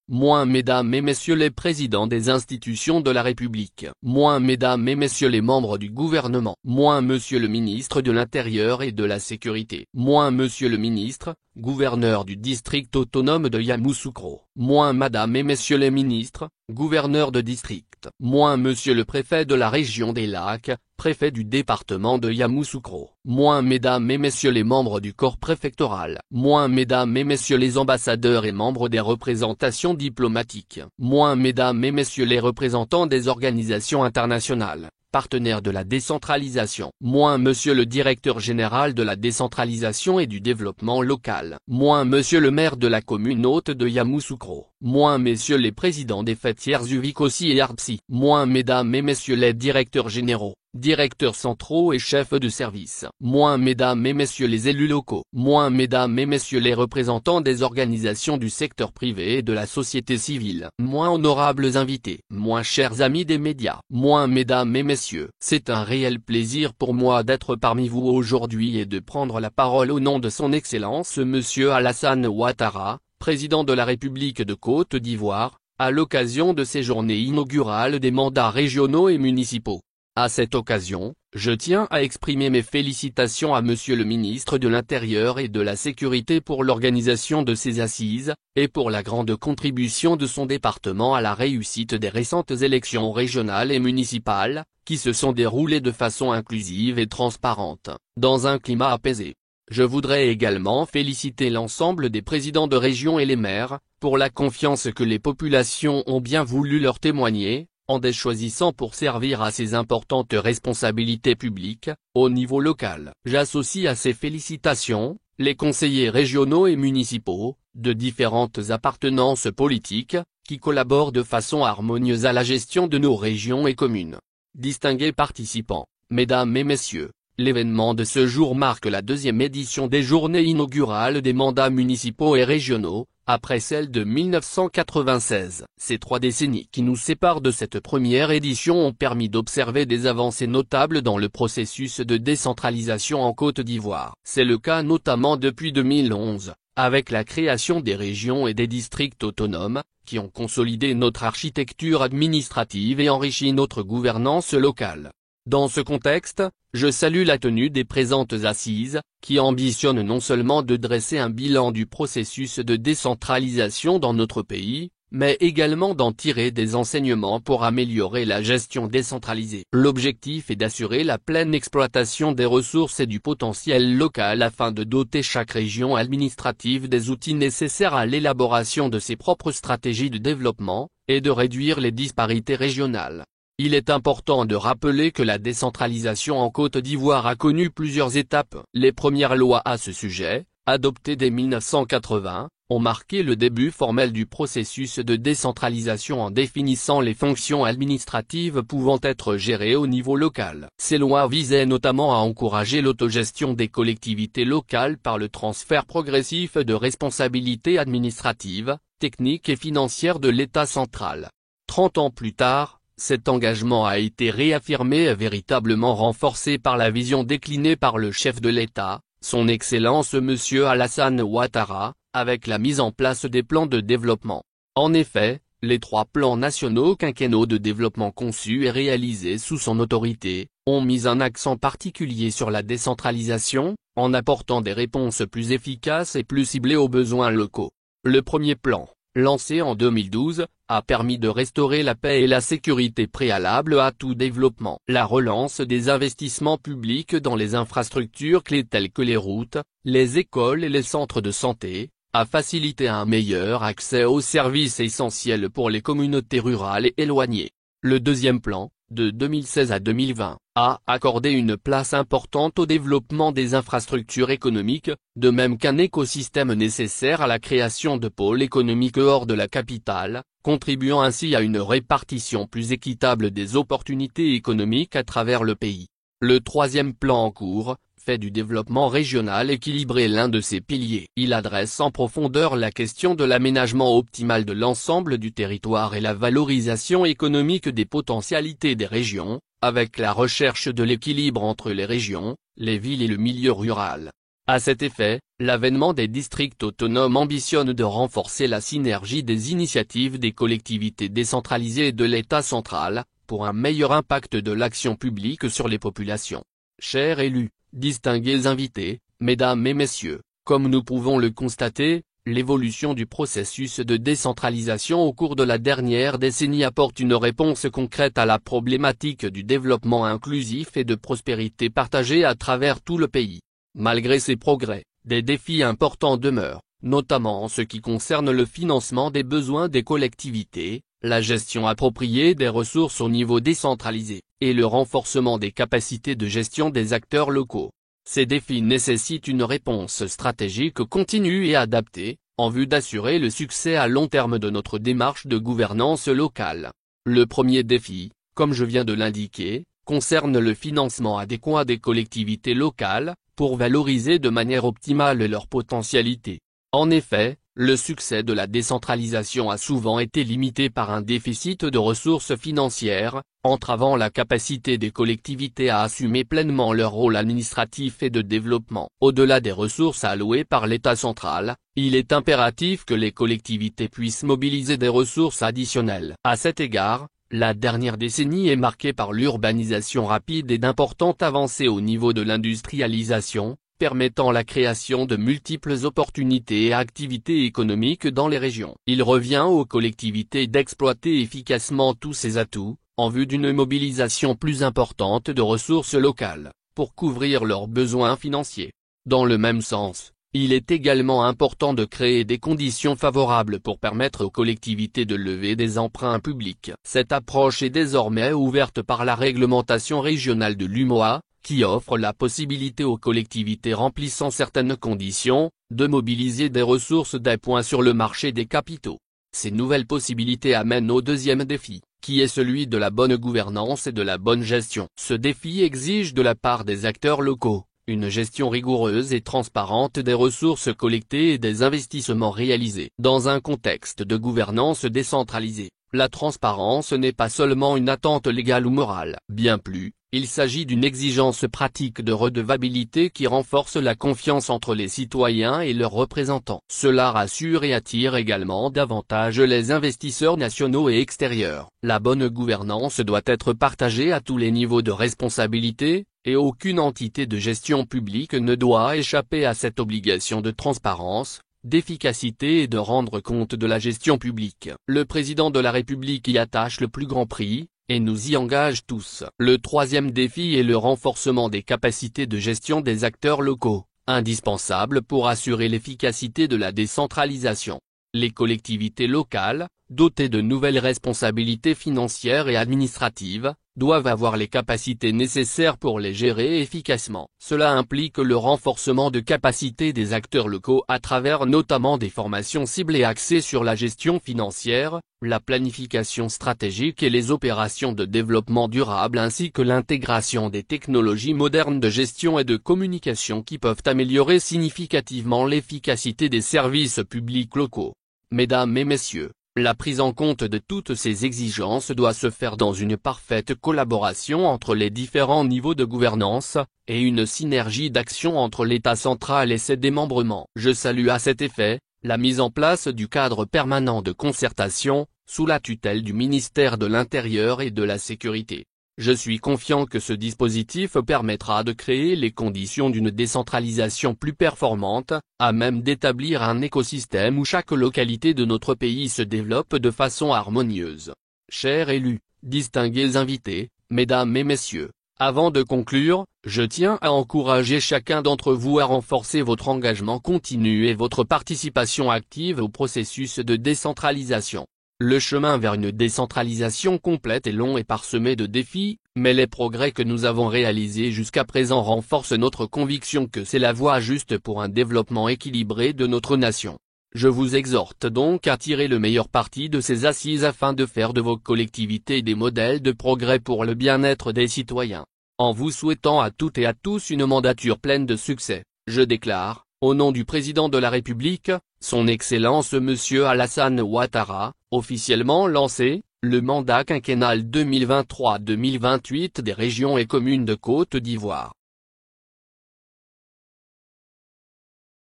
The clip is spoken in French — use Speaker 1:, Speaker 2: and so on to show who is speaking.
Speaker 1: Mesdames et messieurs les présidents des institutions de la République. Mesdames et messieurs les membres du gouvernement. Monsieur le ministre de l'Intérieur et de la Sécurité. Monsieur le ministre, gouverneur du district autonome de Yamoussoukro. Madame et messieurs les ministres, gouverneurs de district. Monsieur le préfet de la région des Lacs, préfet du département de Yamoussoukro. Mesdames et messieurs les membres du corps préfectoral. Mesdames et messieurs les ambassadeurs et membres des représentations diplomatiques. Mesdames et messieurs les représentants des organisations internationales, partenaires de la décentralisation. Monsieur le directeur général de la décentralisation et du développement local. Monsieur le maire de la commune hôte de Yamoussoukro. Messieurs les présidents des fêtières Uvikossi et Arpsi. Mesdames et messieurs les directeurs généraux, directeurs centraux et chefs de service. Mesdames et messieurs les élus locaux. Mesdames et messieurs les représentants des organisations du secteur privé et de la société civile. Honorables invités. Chers amis des médias. Mesdames et messieurs, c'est un réel plaisir pour moi d'être parmi vous aujourd'hui et de prendre la parole au nom de son Excellence Monsieur Alassane Ouattara, président de la République de Côte d'Ivoire, à l'occasion de ces journées inaugurales des mandats régionaux et municipaux. À cette occasion, je tiens à exprimer mes félicitations à Monsieur le ministre de l'Intérieur et de la Sécurité pour l'organisation de ces assises, et pour la grande contribution de son département à la réussite des récentes élections régionales et municipales, qui se sont déroulées de façon inclusive et transparente, dans un climat apaisé. Je voudrais également féliciter l'ensemble des présidents de région et les maires, pour la confiance que les populations ont bien voulu leur témoigner, en les choisissant pour servir à ces importantes responsabilités publiques, au niveau local. J'associe à ces félicitations, les conseillers régionaux et municipaux, de différentes appartenances politiques, qui collaborent de façon harmonieuse à la gestion de nos régions et communes. Distingués participants, mesdames et messieurs, l'événement de ce jour marque la deuxième édition des journées inaugurales des mandats municipaux et régionaux, après celle de 1996. Ces 3 décennies qui nous séparent de cette première édition ont permis d'observer des avancées notables dans le processus de décentralisation en Côte d'Ivoire. C'est le cas notamment depuis 2011, avec la création des régions et des districts autonomes, qui ont consolidé notre architecture administrative et enrichi notre gouvernance locale. Dans ce contexte, je salue la tenue des présentes assises, qui ambitionnent non seulement de dresser un bilan du processus de décentralisation dans notre pays, mais également d'en tirer des enseignements pour améliorer la gestion décentralisée. L'objectif est d'assurer la pleine exploitation des ressources et du potentiel local afin de doter chaque région administrative des outils nécessaires à l'élaboration de ses propres stratégies de développement, et de réduire les disparités régionales. Il est important de rappeler que la décentralisation en Côte d'Ivoire a connu plusieurs étapes. Les premières lois à ce sujet, adoptées dès 1980, ont marqué le début formel du processus de décentralisation en définissant les fonctions administratives pouvant être gérées au niveau local. Ces lois visaient notamment à encourager l'autogestion des collectivités locales par le transfert progressif de responsabilités administratives, techniques et financières de l'État central. 30 ans plus tard, cet engagement a été réaffirmé et véritablement renforcé par la vision déclinée par le chef de l'État, son Excellence Monsieur Alassane Ouattara, avec la mise en place des plans de développement. En effet, les 3 plans nationaux quinquennaux de développement conçus et réalisés sous son autorité, ont mis un accent particulier sur la décentralisation, en apportant des réponses plus efficaces et plus ciblées aux besoins locaux. Le premier plan, lancé en 2012, a permis de restaurer la paix et la sécurité préalable à tout développement. La relance des investissements publics dans les infrastructures clés telles que les routes, les écoles et les centres de santé, a facilité un meilleur accès aux services essentiels pour les communautés rurales et éloignées. Le deuxième plan, de 2016 à 2020, a accordé une place importante au développement des infrastructures économiques, de même qu'un écosystème nécessaire à la création de pôles économiques hors de la capitale, contribuant ainsi à une répartition plus équitable des opportunités économiques à travers le pays. Le troisième plan en cours, fait du développement régional équilibré l'un de ses piliers. Il adresse en profondeur la question de l'aménagement optimal de l'ensemble du territoire et la valorisation économique des potentialités des régions, avec la recherche de l'équilibre entre les régions, les villes et le milieu rural. À cet effet, l'avènement des districts autonomes ambitionne de renforcer la synergie des initiatives des collectivités décentralisées et de l'État central, pour un meilleur impact de l'action publique sur les populations. Chers élus, distingués invités, mesdames et messieurs, comme nous pouvons le constater, l'évolution du processus de décentralisation au cours de la dernière décennie apporte une réponse concrète à la problématique du développement inclusif et de prospérité partagée à travers tout le pays. Malgré ces progrès, des défis importants demeurent, notamment en ce qui concerne le financement des besoins des collectivités, la gestion appropriée des ressources au niveau décentralisé, et le renforcement des capacités de gestion des acteurs locaux. Ces défis nécessitent une réponse stratégique continue et adaptée, en vue d'assurer le succès à long terme de notre démarche de gouvernance locale. Le premier défi, comme je viens de l'indiquer, concerne le financement adéquat des collectivités locales, pour valoriser de manière optimale leur potentialité. En effet, le succès de la décentralisation a souvent été limité par un déficit de ressources financières, entravant la capacité des collectivités à assumer pleinement leur rôle administratif et de développement. Au-delà des ressources allouées par l'État central, il est impératif que les collectivités puissent mobiliser des ressources additionnelles. À cet égard, la dernière décennie est marquée par l'urbanisation rapide et d'importantes avancées au niveau de l'industrialisation, permettant la création de multiples opportunités et activités économiques dans les régions. Il revient aux collectivités d'exploiter efficacement tous ces atouts, en vue d'une mobilisation plus importante de ressources locales, pour couvrir leurs besoins financiers. Dans le même sens, il est également important de créer des conditions favorables pour permettre aux collectivités de lever des emprunts publics. Cette approche est désormais ouverte par la réglementation régionale de l'UMOA, qui offre la possibilité aux collectivités remplissant certaines conditions, de mobiliser des ressources d'appoint sur le marché des capitaux. Ces nouvelles possibilités amènent au deuxième défi, qui est celui de la bonne gouvernance et de la bonne gestion. Ce défi exige de la part des acteurs locaux une gestion rigoureuse et transparente des ressources collectées et des investissements réalisés. Dans un contexte de gouvernance décentralisée, la transparence n'est pas seulement une attente légale ou morale. Bien plus, il s'agit d'une exigence pratique de redevabilité qui renforce la confiance entre les citoyens et leurs représentants. Cela rassure et attire également davantage les investisseurs nationaux et extérieurs. La bonne gouvernance doit être partagée à tous les niveaux de responsabilité, et aucune entité de gestion publique ne doit échapper à cette obligation de transparence, d'efficacité et de rendre compte de la gestion publique. Le président de la République y attache le plus grand prix, et nous y engage tous. Le troisième défi est le renforcement des capacités de gestion des acteurs locaux, indispensable pour assurer l'efficacité de la décentralisation. Les collectivités locales, dotées de nouvelles responsabilités financières et administratives, doivent avoir les capacités nécessaires pour les gérer efficacement. Cela implique le renforcement de capacités des acteurs locaux à travers notamment des formations ciblées axées sur la gestion financière, la planification stratégique et les opérations de développement durable ainsi que l'intégration des technologies modernes de gestion et de communication qui peuvent améliorer significativement l'efficacité des services publics locaux. Mesdames et messieurs, la prise en compte de toutes ces exigences doit se faire dans une parfaite collaboration entre les différents niveaux de gouvernance, et une synergie d'action entre l'État central et ses démembrements. Je salue à cet effet, la mise en place du cadre permanent de concertation, sous la tutelle du ministère de l'Intérieur et de la Sécurité. Je suis confiant que ce dispositif permettra de créer les conditions d'une décentralisation plus performante, à même d'établir un écosystème où chaque localité de notre pays se développe de façon harmonieuse. Chers élus, distingués invités, mesdames et messieurs, avant de conclure, je tiens à encourager chacun d'entre vous à renforcer votre engagement continu et votre participation active au processus de décentralisation. Le chemin vers une décentralisation complète est long et parsemé de défis, mais les progrès que nous avons réalisés jusqu'à présent renforcent notre conviction que c'est la voie juste pour un développement équilibré de notre nation. Je vous exhorte donc à tirer le meilleur parti de ces assises afin de faire de vos collectivités des modèles de progrès pour le bien-être des citoyens. En vous souhaitant à toutes et à tous une mandature pleine de succès, je déclare, au nom du président de la République, son Excellence Monsieur Alassane Ouattara, officiellement lancé, le mandat quinquennal 2023-2028 des régions et communes de Côte d'Ivoire.